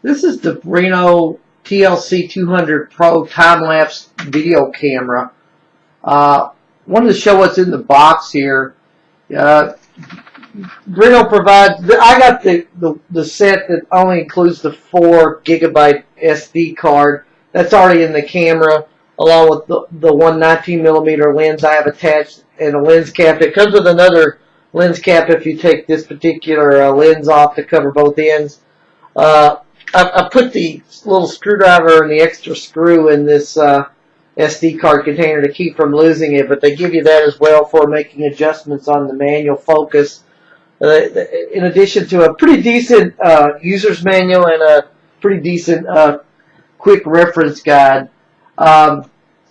This is the Brinno TLC200 Pro time-lapse video camera. Wanted to show what's in the box here. Brinno provides. I got the set that only includes the 4 GB SD card. That's already in the camera, along with the one 19mm lens I have attached and a lens cap. It comes with another lens cap if you take this particular lens off to cover both ends. I put the little screwdriver and the extra screw in this SD card container to keep from losing it, but they give you that as well for making adjustments on the manual focus. In addition to a pretty decent user's manual and a pretty decent quick reference guide. So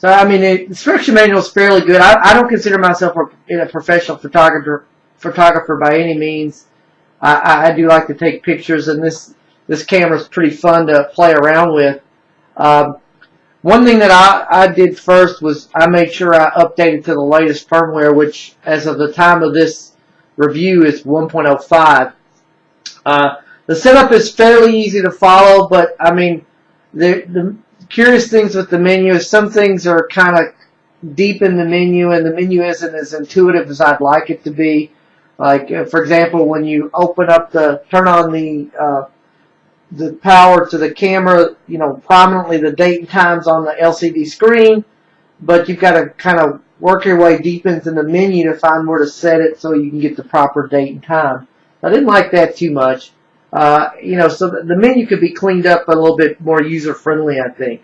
I mean, the instruction manual is fairly good. I don't consider myself a professional photographer by any means. I do like to take pictures, and this camera is pretty fun to play around with. One thing that I did first was I made sure I updated to the latest firmware, which as of the time of this review is 1.05. The setup is fairly easy to follow, but I mean, the curious things with the menu is some things are kind of deep in the menu, and the menu isn't as intuitive as I'd like it to be. Like, for example, when you turn on the power to the camera, you know, prominently the date and time's on the LCD screen, but you've got to kind of work your way deep into the menu to find where to set it so you can get the proper date and time. I didn't like that too much. You know, so the menu could be cleaned up a little bit more user-friendly, I think.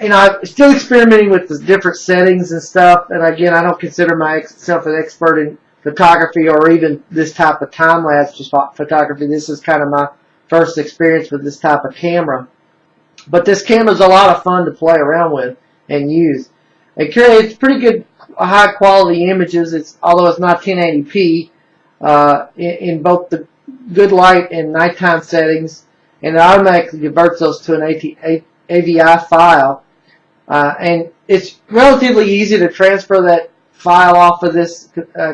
You know, I'm still experimenting with the different settings and stuff, and again, I don't consider myself an expert in photography or even this type of time-lapse photography. This is kind of my first experience with this type of camera. But this camera is a lot of fun to play around with and use. It creates pretty good high-quality images, although it's not 1080p, in both the good light and nighttime settings, and it automatically converts those to an AVI file. And it's relatively easy to transfer that file off of this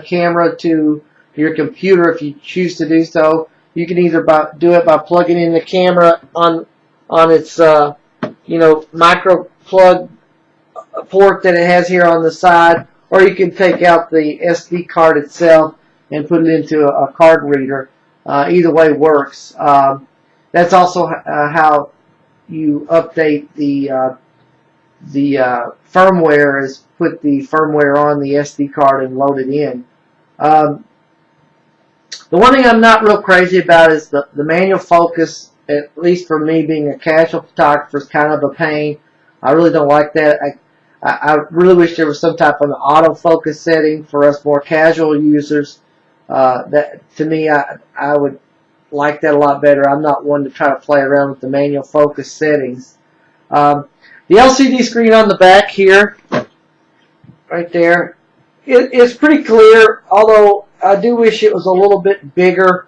camera to your computer if you choose to do so. You can either do it by plugging in the camera on its you know, micro plug port that it has here on the side, or you can take out the SD card itself and put it into a card reader. Either way works. That's also how you update the firmware, is put the firmware on the SD card and load it in. The one thing I'm not real crazy about is the manual focus. At least for me, being a casual photographer, is kind of a pain. I really don't like that. I really wish there was some type of an autofocus setting for us more casual users. That, to me, I would like that a lot better. I'm not one to try to play around with the manual focus settings. The LCD screen on the back here, right there, it's pretty clear, although I do wish it was a little bit bigger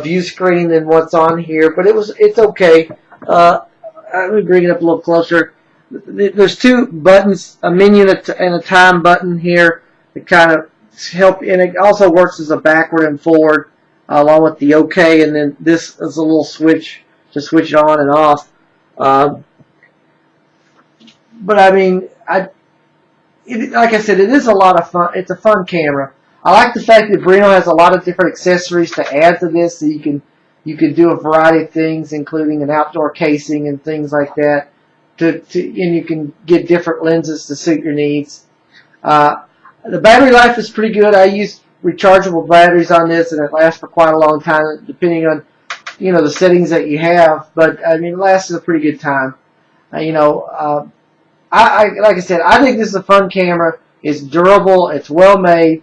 view screen than what's on here, but it's okay. Let me bring it up a little closer. There's 2 buttons, a menu and a time button here that kind of help, and it also works as a backward and forward along with the OK, and then this is a little switch to switch it on and off. But I mean, like I said, it is a lot of fun. It's a fun camera. I like the fact that Brinno has a lot of different accessories to add to this, so you can do a variety of things, including an outdoor casing and things like that. And you can get different lenses to suit your needs. The battery life is pretty good. I use rechargeable batteries on this, and it lasts for quite a long time, depending on, you know, the settings that you have. But I mean, it lasts a pretty good time. You know, like I said, I think this is a fun camera. It's durable. It's well made.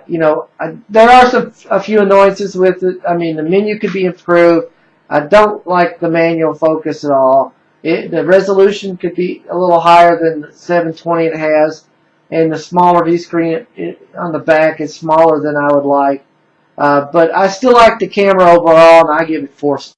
You know, there are a few annoyances with it. I mean, the menu could be improved. I don't like the manual focus at all. The resolution could be a little higher than the 720 it has, and the smaller view screen on the back is smaller than I would like. But I still like the camera overall, and I give it 4 stars.